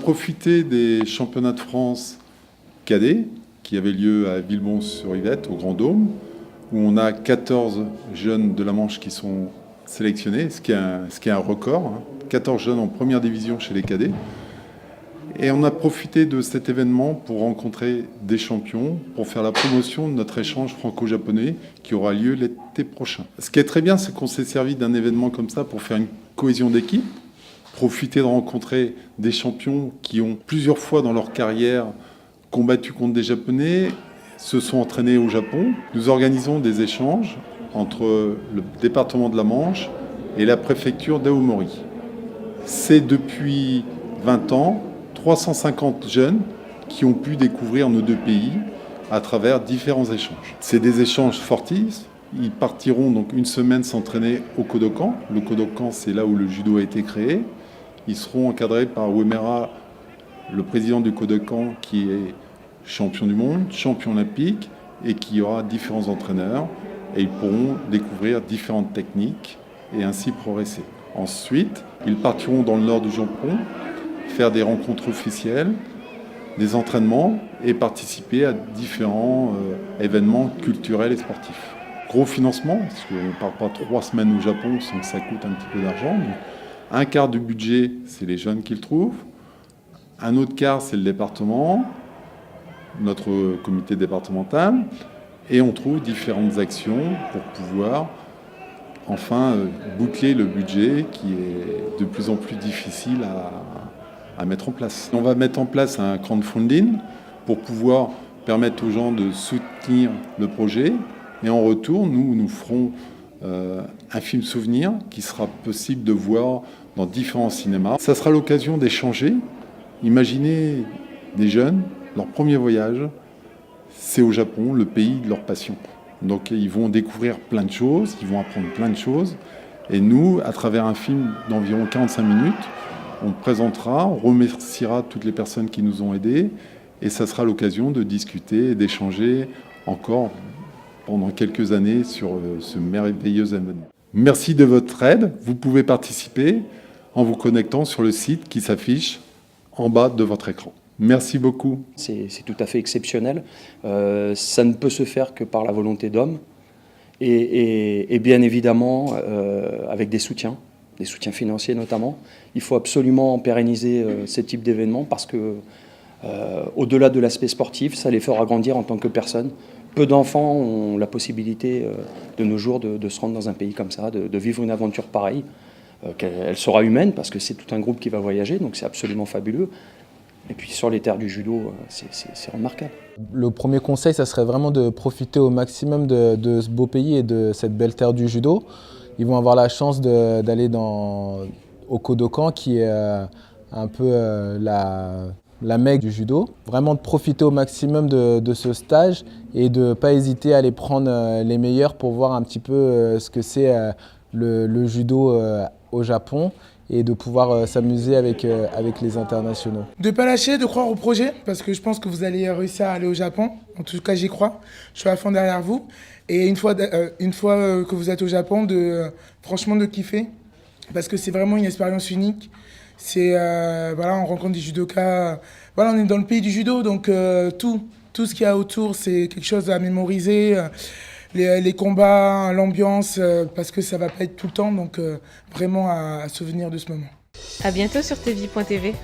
profité des championnats de France cadets qui avaient lieu à Villebon-sur-Yvette, au Grand Dôme, où on a 14 jeunes de la Manche qui sont sélectionnés, ce qui est un record, hein. 14 jeunes en première division chez les cadets. Et on a profité de cet événement pour rencontrer des champions, pour faire la promotion de notre échange franco-japonais qui aura lieu l'été prochain. Ce qui est très bien, c'est qu'on s'est servi d'un événement comme ça pour faire une cohésion d'équipe, profiter de rencontrer des champions qui ont plusieurs fois dans leur carrière combattu contre des Japonais, se sont entraînés au Japon. Nous organisons des échanges entre le département de la Manche et la préfecture d'Aomori. C'est depuis 20 ans 350 jeunes qui ont pu découvrir nos deux pays à travers différents échanges. C'est des échanges sportifs. Ils partiront donc une semaine s'entraîner au Kodokan. Le Kodokan, c'est là où le judo a été créé. Ils seront encadrés par Uemera, le président du Kodokan, qui est champion du monde, champion olympique, et qui aura différents entraîneurs. Et ils pourront découvrir différentes techniques et ainsi progresser. Ensuite, ils partiront dans le nord du Japon, faire des rencontres officielles, des entraînements et participer à différents événements culturels et sportifs. Gros financement, parce qu'on ne part pas 3 semaines au Japon sans que ça coûte un petit peu d'argent. Donc, un quart du budget, c'est les jeunes qui le trouvent. Un autre quart, c'est le département, notre comité départemental. Et on trouve différentes actions pour pouvoir enfin boucler le budget qui est de plus en plus difficile à mettre en place. On va mettre en place un crowdfunding pour pouvoir permettre aux gens de soutenir le projet. Et en retour, nous ferons un film souvenir qui sera possible de voir dans différents cinémas. Ça sera l'occasion d'échanger. Imaginez des jeunes, leur premier voyage, c'est au Japon, le pays de leur passion. Donc ils vont découvrir plein de choses, ils vont apprendre plein de choses. Et nous, à travers un film d'environ 45 minutes, on présentera, on remerciera toutes les personnes qui nous ont aidés. Et ça sera l'occasion de discuter et d'échanger encore pendant quelques années sur ce merveilleux événement. Merci de votre aide. Vous pouvez participer en vous connectant sur le site qui s'affiche en bas de votre écran. Merci beaucoup. C'est tout à fait exceptionnel. Ça ne peut se faire que par la volonté d'hommes et bien évidemment avec des soutiens financiers notamment. Il faut absolument pérenniser ce type d'événement parce que au-delà de l'aspect sportif, ça les fera grandir en tant que personnes. Peu d'enfants ont la possibilité de nos jours de se rendre dans un pays comme ça, de vivre une aventure pareille. Elle sera humaine parce que c'est tout un groupe qui va voyager, donc c'est absolument fabuleux. Et puis sur les terres du judo, c'est remarquable. Le premier conseil, ça serait vraiment de profiter au maximum de ce beau pays et de cette belle terre du judo. Ils vont avoir la chance d'aller au Kodokan, qui est un peu la mecque du judo. Vraiment de profiter au maximum de ce stage et de ne pas hésiter à aller prendre les meilleurs pour voir un petit peu ce que c'est le judo au Japon et de pouvoir s'amuser avec les internationaux. De ne pas lâcher, de croire au projet, parce que je pense que vous allez réussir à aller au Japon. En tout cas, j'y crois. Je suis à fond derrière vous. Et une fois que vous êtes au Japon, franchement de kiffer, parce que c'est vraiment une expérience unique. On rencontre des judokas. Voilà, on est dans le pays du judo, donc tout ce qu'il y a autour, c'est quelque chose à mémoriser. Les combats, l'ambiance, parce que ça va pas être tout le temps, donc vraiment à souvenir de ce moment. À bientôt sur tvie.tv.